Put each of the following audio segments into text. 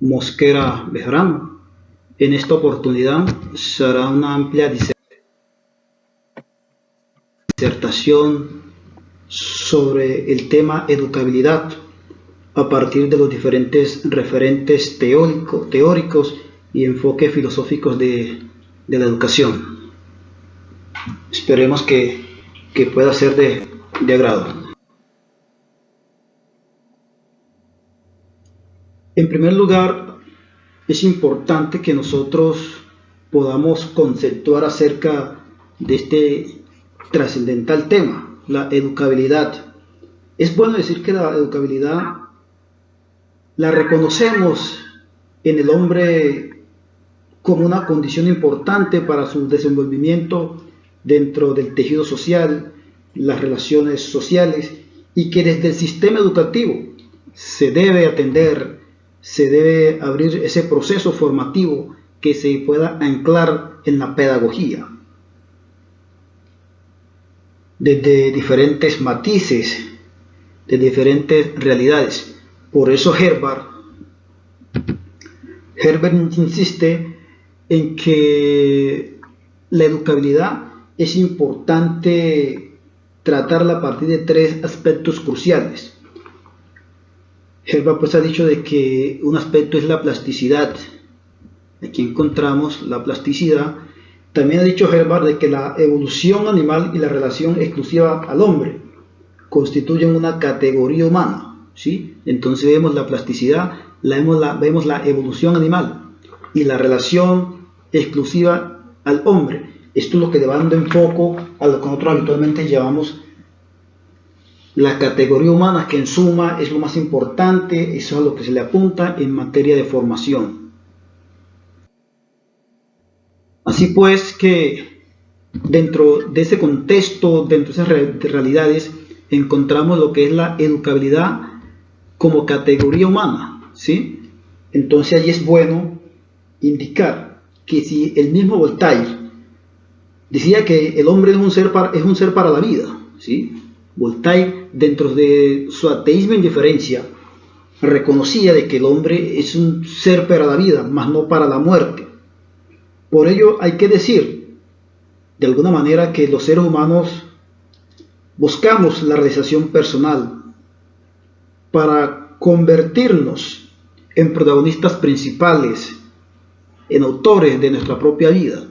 Mosquera Bejarano. En esta oportunidad se hará una amplia disertación sobre el tema educabilidad a partir de los diferentes referentes teóricos y enfoques filosóficos de la educación. Esperemos que pueda ser de agrado. En primer lugar, es importante que nosotros podamos conceptuar acerca de este trascendental tema, la educabilidad. Es bueno decir que la educabilidad la reconocemos en el hombre como una condición importante para su desenvolvimiento dentro del tejido social, las relaciones sociales, y que desde el sistema educativo se debe atender, se debe abrir ese proceso formativo que se pueda anclar en la pedagogía desde diferentes matices, de diferentes realidades. Por eso Herbert insiste en que la educabilidad es importante tratarla a partir de tres aspectos cruciales. Herbert pues ha dicho de que un aspecto es la plasticidad. Aquí encontramos la plasticidad. También ha dicho Herbert de que la evolución animal y la relación exclusiva al hombre constituyen una categoría humana, ¿sí? Entonces vemos la plasticidad, vemos la evolución animal y la relación exclusiva al hombre. Esto es lo que le va dando enfoque a lo que nosotros habitualmente llamamos la categoría humana, que en suma es lo más importante, eso es a lo que se le apunta en materia de formación. Así pues que dentro de ese contexto, dentro de esas realidades, encontramos lo que es la educabilidad como categoría humana, ¿sí? Entonces allí es bueno indicar que si el mismo Voltaire decía que el hombre es un ser para la vida, ¿sí? Voltaire, dentro de su ateísmo e indiferencia, reconocía de que el hombre es un ser para la vida, mas no para la muerte. Por ello hay que decir, de alguna manera, que los seres humanos buscamos la realización personal para convertirnos en protagonistas principales, en autores de nuestra propia vida,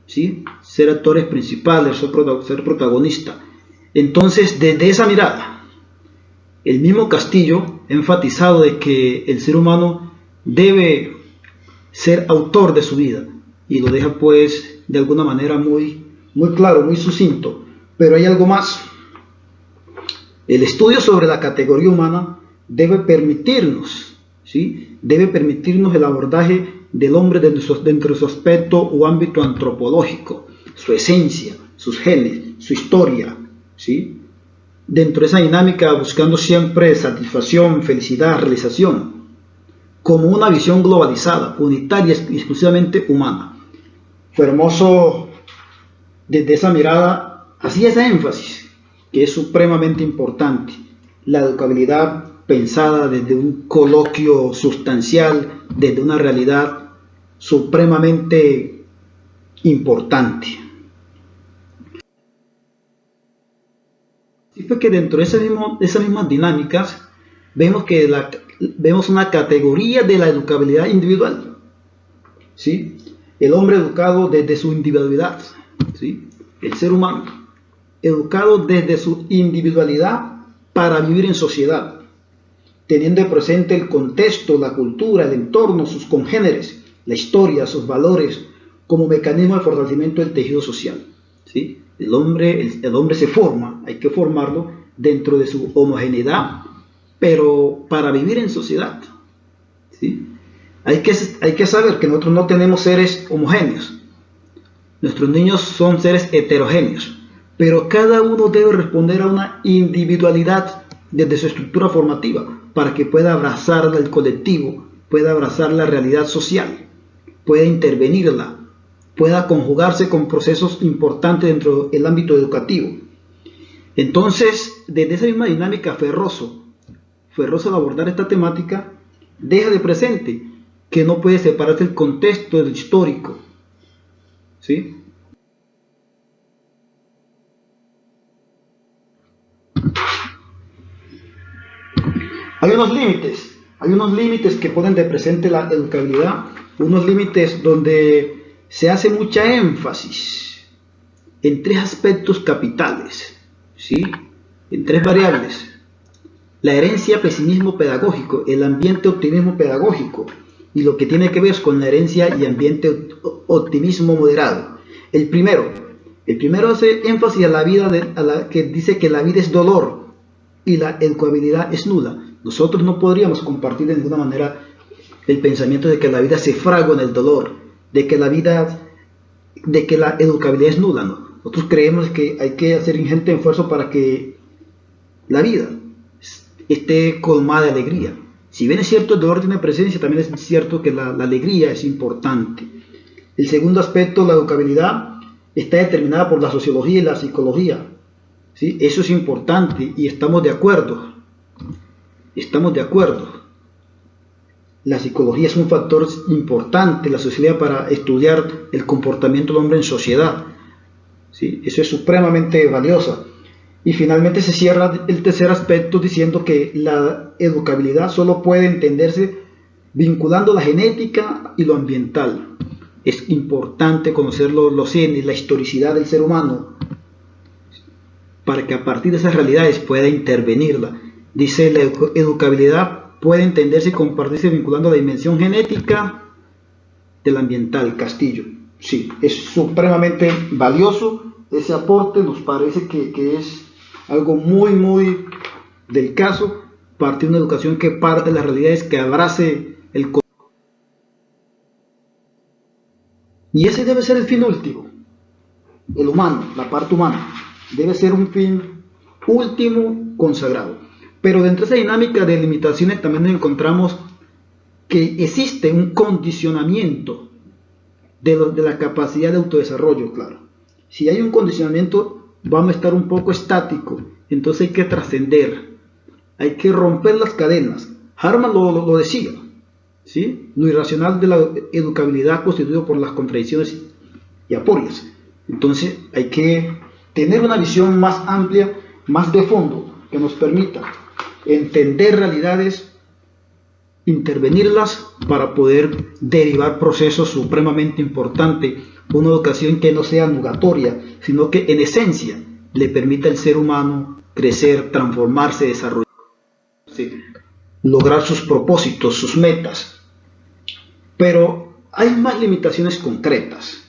¿sí? Ser actores principales, ser protagonista. Entonces, desde esa mirada, el mismo Castillo ha enfatizado de que el ser humano debe ser autor de su vida, y lo deja pues de alguna manera muy claro, muy sucinto. Pero hay algo más. El estudio sobre la categoría humana debe permitirnos, ¿sí? Debe permitirnos el abordaje del hombre dentro de su aspecto o ámbito antropológico, su esencia, sus genes, su historia, ¿sí? Dentro de esa dinámica, buscando siempre satisfacción, felicidad, realización, como una visión globalizada, unitaria y exclusivamente humana. Fue hermoso desde esa mirada, hacía ese énfasis, que es supremamente importante, la educabilidad pensada desde un coloquio sustancial, desde una realidad supremamente importante. Así fue que dentro de esas mismas dinámicas vemos una categoría de la educabilidad individual, ¿sí? El hombre educado desde su individualidad, ¿sí? El ser humano educado desde su individualidad para vivir en sociedad, teniendo presente el contexto, la cultura, el entorno, sus congéneres, la historia, sus valores, como mecanismo de fortalecimiento del tejido social, ¿sí? El hombre se forma, hay que formarlo dentro de su homogeneidad, pero para vivir en sociedad, ¿sí? Hay que saber que nosotros no tenemos seres homogéneos. Nuestros niños son seres heterogéneos, pero cada uno debe responder a una individualidad desde su estructura formativa para que pueda abrazar el colectivo, pueda abrazar la realidad social, pueda intervenirla, pueda conjugarse con procesos importantes dentro del ámbito educativo. Entonces, desde esa misma dinámica, Ferroso al abordar esta temática, deja de presente que no puede separarse el contexto del histórico, ¿sí? Hay unos límites que ponen de presente la educabilidad, unos límites donde se hace mucha énfasis en tres aspectos capitales, ¿sí? En tres variables: la herencia pesimismo pedagógico, el ambiente optimismo pedagógico, y lo que tiene que ver con la herencia y ambiente optimismo moderado. El primero hace énfasis a la vida, que dice que la vida es dolor y la educabilidad es nula. Nosotros no podríamos compartir de ninguna manera el pensamiento de que la vida se fragua en el dolor, de que la educabilidad es nula, ¿no? Nosotros creemos que hay que hacer ingente esfuerzo para que la vida esté colmada de alegría. Si bien es cierto el dolor tiene presencia, también es cierto que la alegría es importante. El segundo aspecto, la educabilidad, está determinada por la sociología y la psicología, ¿sí? Eso es importante y estamos de acuerdo. La psicología es un factor importante, la sociología, para estudiar el comportamiento del hombre en sociedad, ¿sí? Eso es supremamente valioso. Y finalmente se cierra el tercer aspecto diciendo que la educabilidad solo puede entenderse vinculando la genética y lo ambiental. Es importante conocer los genes, la historicidad del ser humano, para que a partir de esas realidades pueda intervenirla. Dice, la educabilidad puede entenderse y compartirse vinculando la dimensión genética del ambiental. Castillo. Sí, es supremamente valioso ese aporte, nos parece que es algo muy del caso, partir de una educación que parte de las realidades, que abrace el conocimiento. Y ese debe ser el fin último, el humano, la parte humana, debe ser un fin último consagrado. Pero dentro de esa dinámica de limitaciones también nos encontramos que existe un condicionamiento de la capacidad de autodesarrollo, claro. Si hay un condicionamiento, vamos a estar un poco estático, entonces hay que trascender, hay que romper las cadenas. Harman lo decía, ¿sí? Lo irracional de la educabilidad constituido por las contradicciones y aporias. Entonces hay que tener una visión más amplia, más de fondo, que nos permita entender realidades, intervenirlas para poder derivar procesos supremamente importantes, una educación que no sea nugatoria, sino que en esencia le permita al ser humano crecer, transformarse, desarrollarse, lograr sus propósitos, sus metas. Pero hay más limitaciones concretas.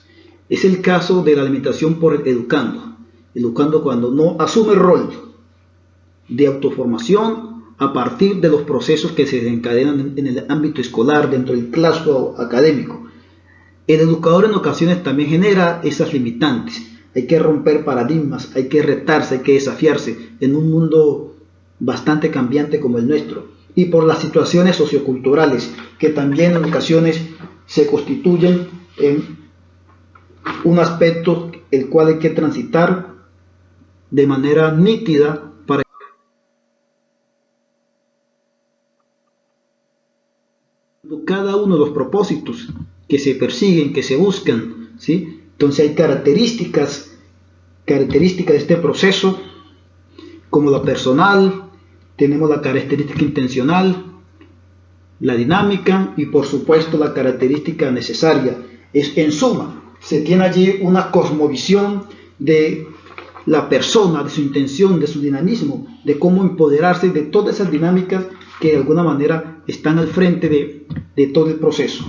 Es el caso de la limitación por el educando cuando no asume el rol de autoformación a partir de los procesos que se desencadenan en el ámbito escolar, dentro del claustro académico. El educador en ocasiones también genera esas limitantes. Hay que romper paradigmas, hay que retarse, hay que desafiarse en un mundo bastante cambiante como el nuestro, y por las situaciones socioculturales que también en ocasiones se constituyen en un aspecto el cual hay que transitar de manera nítida para cada uno de los propósitos que se persiguen, que se buscan, ¿sí? Entonces hay características de este proceso, como la personal, tenemos la característica intencional, la dinámica y por supuesto la característica necesaria. Es, en suma, se tiene allí una cosmovisión de la persona, de su intención, de su dinamismo, de cómo empoderarse de todas esas dinámicas que de alguna manera están al frente de todo el proceso.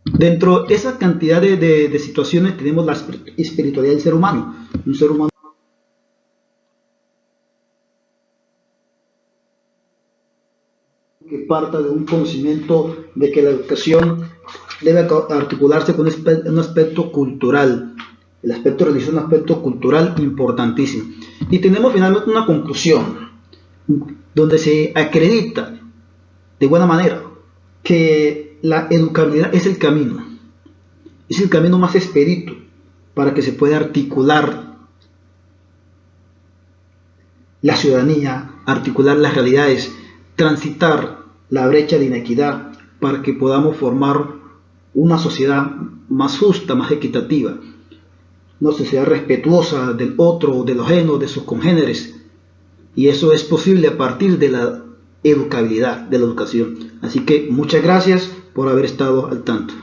Dentro de esa cantidad de situaciones tenemos la espiritualidad del ser humano, un ser humano que parta de un conocimiento de que la educación debe articularse con un aspecto cultural. El aspecto religioso es un aspecto cultural importantísimo. Y tenemos finalmente una conclusión donde se acredita de buena manera que la educabilidad es el camino más expedito para que se pueda articular la ciudadanía, articular las realidades, transitar la brecha de inequidad, para que podamos formar una sociedad más justa, más equitativa, una sociedad respetuosa del otro, de lo ajeno, de sus congéneres. Y eso es posible a partir de la educabilidad, de la educación. Así que muchas gracias por haber estado al tanto.